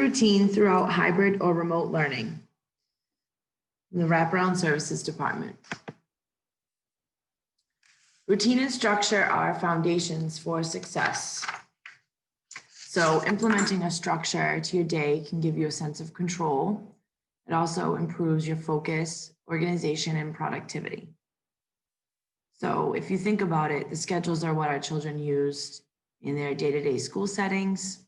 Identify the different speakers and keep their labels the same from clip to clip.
Speaker 1: routine throughout hybrid or remote learning? The Wraparound Services Department. Routine and structure are foundations for success. So implementing a structure to your day can give you a sense of control. It also improves your focus, organization, and productivity. So if you think about it, the schedules are what our children use in their day-to-day school settings.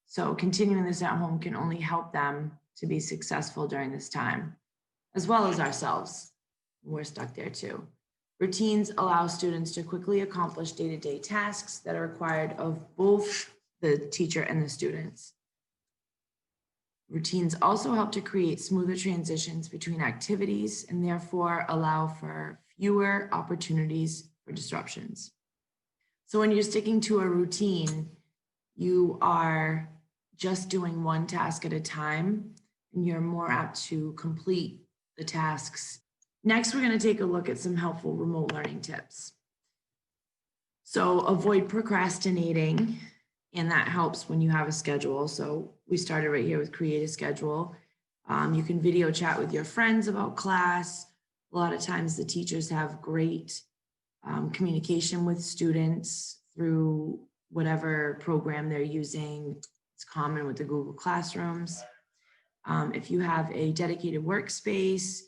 Speaker 1: So continuing this at home can only help them to be successful during this time, as well as ourselves. We're stuck there too. Routines allow students to quickly accomplish day-to-day tasks that are required of both the teacher and the students. Routines also help to create smoother transitions between activities and therefore allow for fewer opportunities for disruptions. So when you're sticking to a routine, you are just doing one task at a time, and you're more apt to complete the tasks. Next, we're going to take a look at some helpful remote learning tips. So avoid procrastinating, and that helps when you have a schedule. So we started right here with create a schedule. You can video chat with your friends about class. A lot of times the teachers have great communication with students through whatever program they're using. It's common with the Google Classrooms. If you have a dedicated workspace,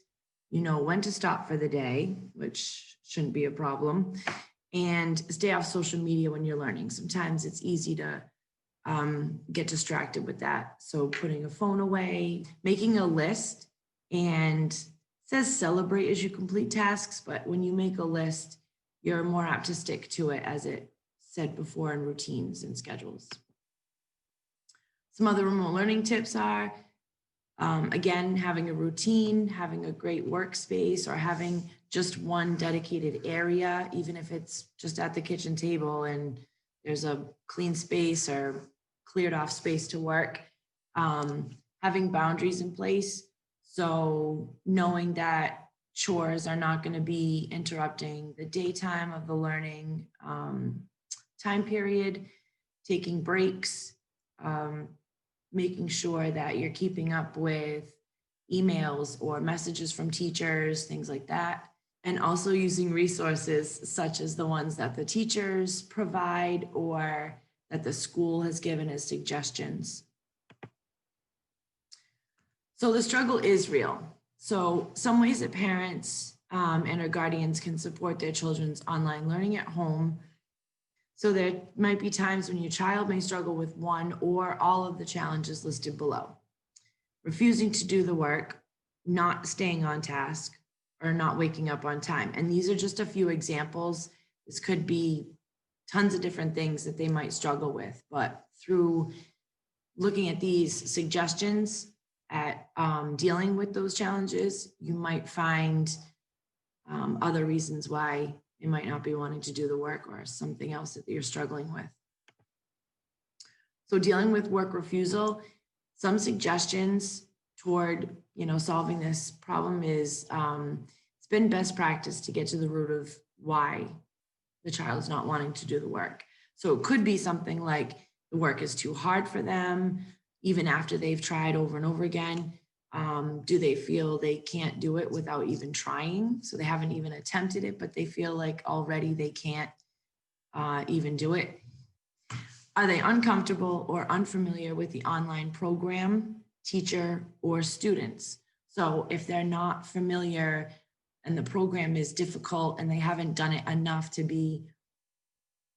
Speaker 1: you know when to stop for the day, which shouldn't be a problem, and stay off social media when you're learning. Sometimes it's easy to get distracted with that. So putting a phone away, making a list, and it says celebrate as you complete tasks, but when you make a list, you're more apt to stick to it, as it said before, in routines and schedules. Some other remote learning tips are, again, having a routine, having a great workspace, or having just one dedicated area, even if it's just at the kitchen table and there's a clean space or cleared off space to work. Having boundaries in place. So knowing that chores are not going to be interrupting the daytime of the learning time period, taking breaks, making sure that you're keeping up with emails or messages from teachers, things like that. And also using resources such as the ones that the teachers provide or that the school has given as suggestions. So the struggle is real. So some ways that parents and our guardians can support their children's online learning at home. So there might be times when your child may struggle with one or all of the challenges listed below. Refusing to do the work, not staying on task, or not waking up on time. And these are just a few examples. This could be tons of different things that they might struggle with, but through looking at these suggestions at dealing with those challenges, you might find other reasons why you might not be wanting to do the work or something else that you're struggling with. So dealing with work refusal, some suggestions toward solving this problem is it's been best practice to get to the root of why the child's not wanting to do the work. So it could be something like the work is too hard for them, even after they've tried over and over again. Do they feel they can't do it without even trying? So they haven't even attempted it, but they feel like already they can't even do it. Are they uncomfortable or unfamiliar with the online program, teacher, or students? So if they're not familiar and the program is difficult and they haven't done it enough to be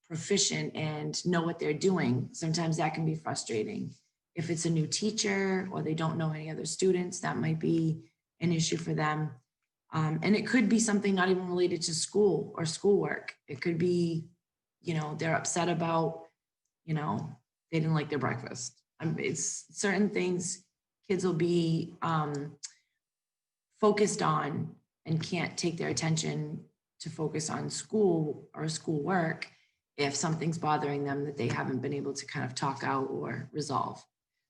Speaker 1: proficient and know what they're doing, sometimes that can be frustrating. If it's a new teacher or they don't know any other students, that might be an issue for them. And it could be something not even related to school or schoolwork. It could be, they're upset about, they didn't like their breakfast. It's certain things kids will be focused on and can't take their attention to focus on school or schoolwork if something's bothering them that they haven't been able to kind of talk out or resolve.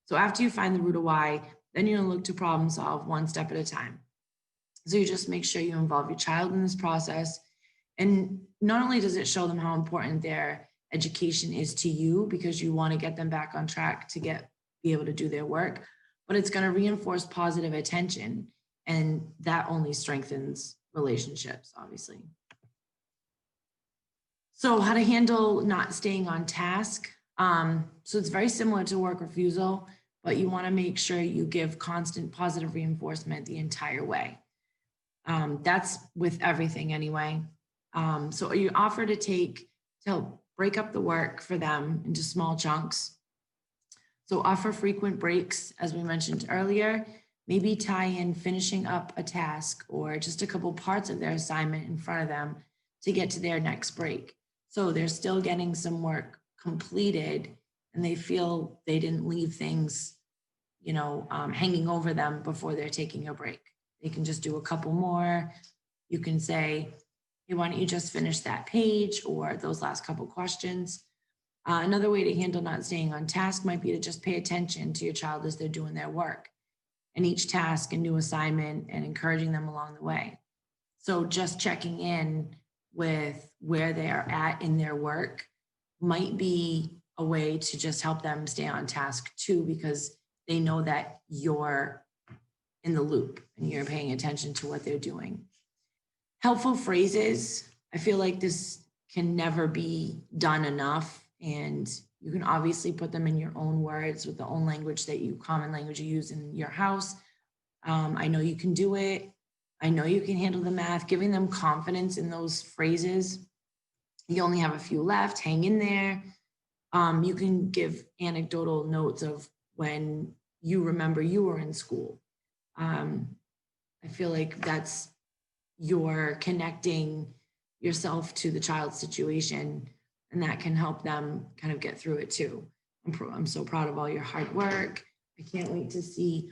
Speaker 1: So after you find the root of why, then you're gonna look to problem solve one step at a time. So you just make sure you involve your child in this process. And not only does it show them how important their education is to you, because you want to get them back on track to get be able to do their work, but it's going to reinforce positive attention. And that only strengthens relationships, obviously. So how to handle not staying on task. So it's very similar to work refusal, but you want to make sure you give constant positive reinforcement the entire way. That's with everything anyway. So you offer to help break up the work for them into small chunks. So offer frequent breaks, as we mentioned earlier, maybe tie in finishing up a task or just a couple parts of their assignment in front of them to get to their next break. So they're still getting some work completed and they feel they didn't leave things, hanging over them before they're taking a break. They can just do a couple more. You can say, hey, why don't you just finish that page or those last couple questions? Another way to handle not staying on task might be to just pay attention to your child as they're doing their work and each task and new assignment and encouraging them along the way. So just checking in with where they are at in their work might be a way to just help them stay on task too, because they know that you're in the loop and you're paying attention to what they're doing. Helpful phrases. I feel like this can never be done enough, and you can obviously put them in your own words with the own language common language you use in your house. I know you can do it. I know you can handle the math, giving them confidence in those phrases. You only have a few left, hang in there. You can give anecdotal notes of when you remember you were in school. I feel like you're connecting yourself to the child's situation, and that can help them kind of get through it too. I'm so proud of all your hard work. I can't wait to see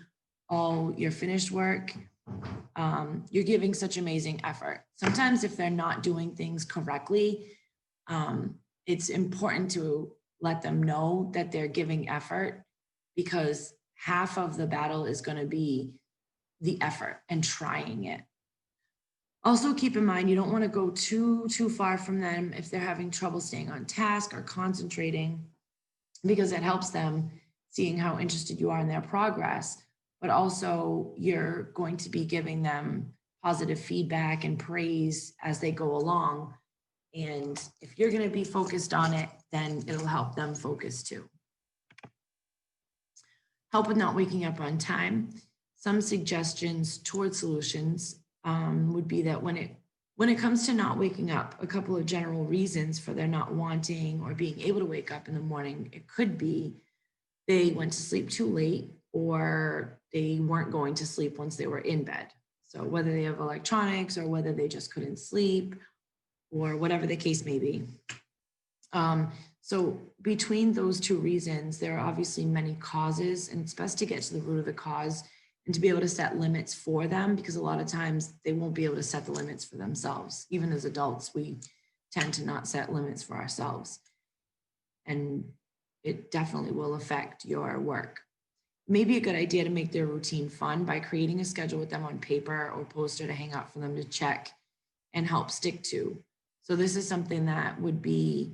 Speaker 1: all your finished work. You're giving such amazing effort. Sometimes if they're not doing things correctly, it's important to let them know that they're giving effort, because half of the battle is going to be the effort and trying it. Also keep in mind, you don't want to go too far from them if they're having trouble staying on task or concentrating, because it helps them seeing how interested you are in their progress. But also you're going to be giving them positive feedback and praise as they go along. And if you're going to be focused on it, then it'll help them focus too. Help with not waking up on time. Some suggestions towards solutions would be that when it comes to not waking up, a couple of general reasons for their not wanting or being able to wake up in the morning, it could be they went to sleep too late, or they weren't going to sleep once they were in bed. So whether they have electronics or whether they just couldn't sleep or whatever the case may be. So between those two reasons, there are obviously many causes, and it's best to get to the root of the cause and to be able to set limits for them, because a lot of times they won't be able to set the limits for themselves. Even as adults, we tend to not set limits for ourselves. And it definitely will affect your work. Maybe a good idea to make their routine fun by creating a schedule with them on paper or poster to hang out for them to check and help stick to. So this is something that would be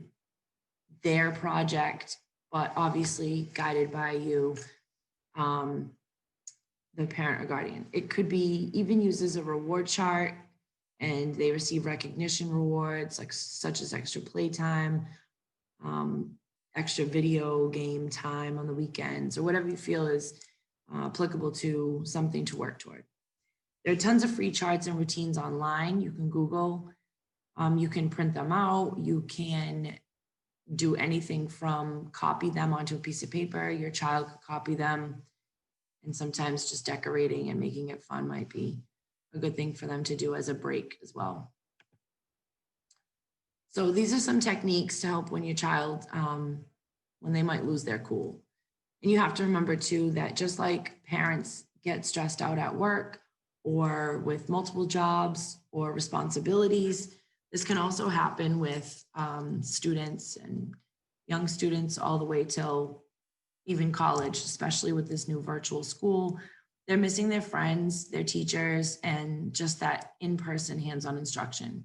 Speaker 1: their project, but obviously guided by you, the parent or guardian. It could be even used as a reward chart, and they receive recognition rewards such as extra playtime, extra video game time on the weekends, or whatever you feel is applicable to something to work toward. There are tons of free charts and routines online. You can Google, you can print them out, you can do anything from copy them onto a piece of paper. Your child could copy them, and sometimes just decorating and making it fun might be a good thing for them to do as a break as well. So these are some techniques to help when your child, when they might lose their cool. And you have to remember too, that just like parents get stressed out at work or with multiple jobs or responsibilities, this can also happen with students and young students all the way till even college, especially with this new virtual school. They're missing their friends, their teachers, and just that in-person hands-on instruction.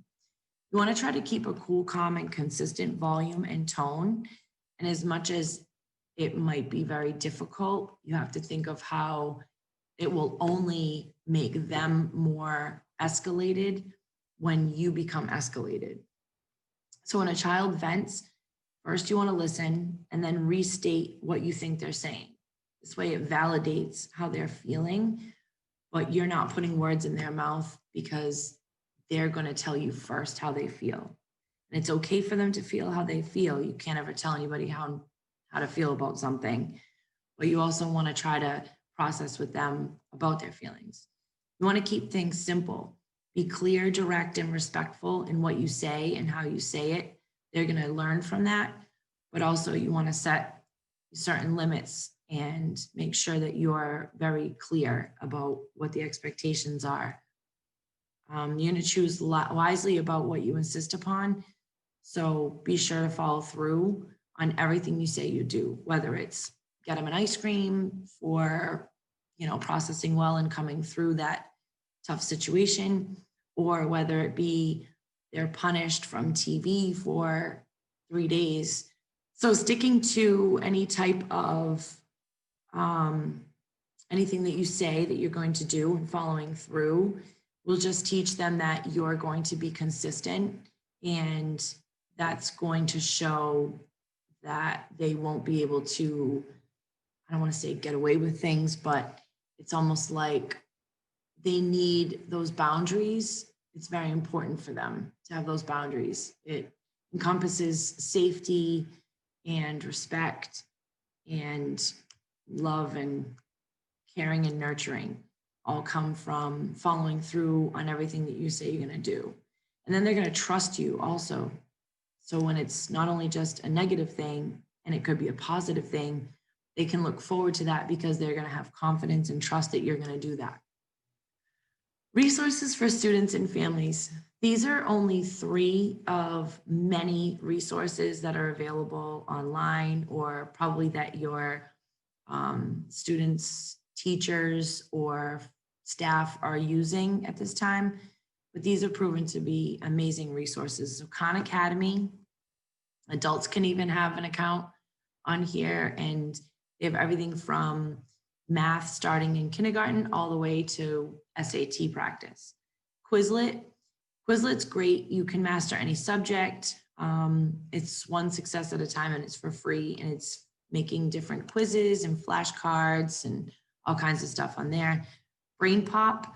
Speaker 1: You want to try to keep a cool, calm, and consistent volume and tone. And as much as it might be very difficult. You have to think of how it will only make them more escalated when you become escalated. So when a child vents, first you want to listen and then restate what you think they're saying. This way it validates how they're feeling, but you're not putting words in their mouth because they're going to tell you first how they feel. And it's okay for them to feel how they feel. You can't ever tell anybody how to feel about something, but you also want to try to process with them about their feelings. You want to keep things simple. Be clear, direct, and respectful in what you say and how you say it. They're going to learn from that, but also you want to set certain limits and make sure that you're very clear about what the expectations are. You're going to choose wisely about what you insist upon. So be sure to follow through on everything you say you do, whether it's get them an ice cream for, processing well and coming through that tough situation, or whether it be they're punished from TV for 3 days. So sticking to any type of anything that you say that you're going to do and following through will just teach them that you're going to be consistent, and that's going to show that they won't be able to, I don't want to say get away with things, but it's almost like they need those boundaries. It's very important for them to have those boundaries. It encompasses safety and respect and love and caring and nurturing, all come from following through on everything that you say you're going to do. And then they're going to trust you also. So when it's not only just a negative thing, and it could be a positive thing, they can look forward to that because they're going to have confidence and trust that you're going to do that. Resources for students and families. These are only 3 of many resources that are available online, or probably that your students, teachers, or staff are using at this time. But these are proven to be amazing resources. So Khan Academy, adults can even have an account on here, and they have everything from math starting in kindergarten all the way to SAT practice. Quizlet. Quizlet's great. You can master any subject. It's one success at a time, and it's for free, and it's making different quizzes and flashcards and all kinds of stuff on there. Brain Pop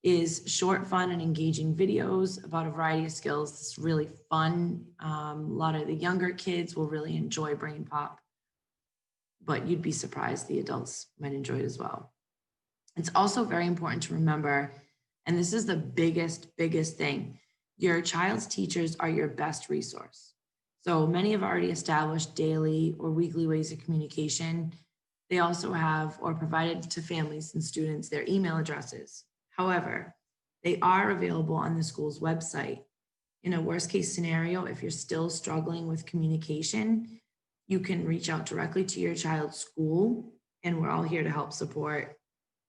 Speaker 1: is short, fun, and engaging videos about a variety of skills. It's really fun. A lot of the younger kids will really enjoy Brain Pop, but you'd be surprised the adults might enjoy it as well. It's also very important to remember, and this is the biggest thing, your child's teachers are your best resource. So many have already established daily or weekly ways of communication. They also have or provided to families and students their email addresses. However, they are available on the school's website. In a worst case scenario, if you're still struggling with communication, you can reach out directly to your child's school, and we're all here to help support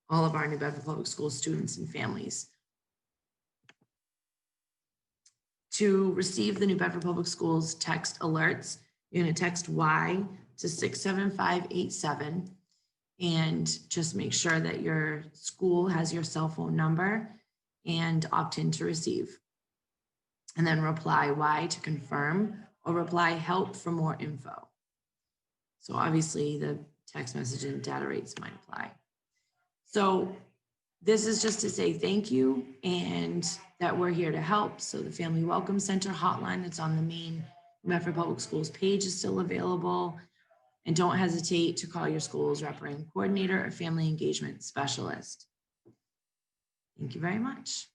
Speaker 1: all of our New Bedford Public Schools students and families. To receive the New Bedford Public Schools text alerts, you're going to text Y to 67587 and just make sure that your school has your cell phone number and opt in to receive. And then reply Y to confirm, or reply help for more info. So obviously the text message and data rates might apply. So this is just to say thank you and that we're here to help. So the Family Welcome Center hotline that's on the main New Bedford Public Schools page is still available. And don't hesitate to call your school's wraparound coordinator or family engagement specialist. Thank you very much.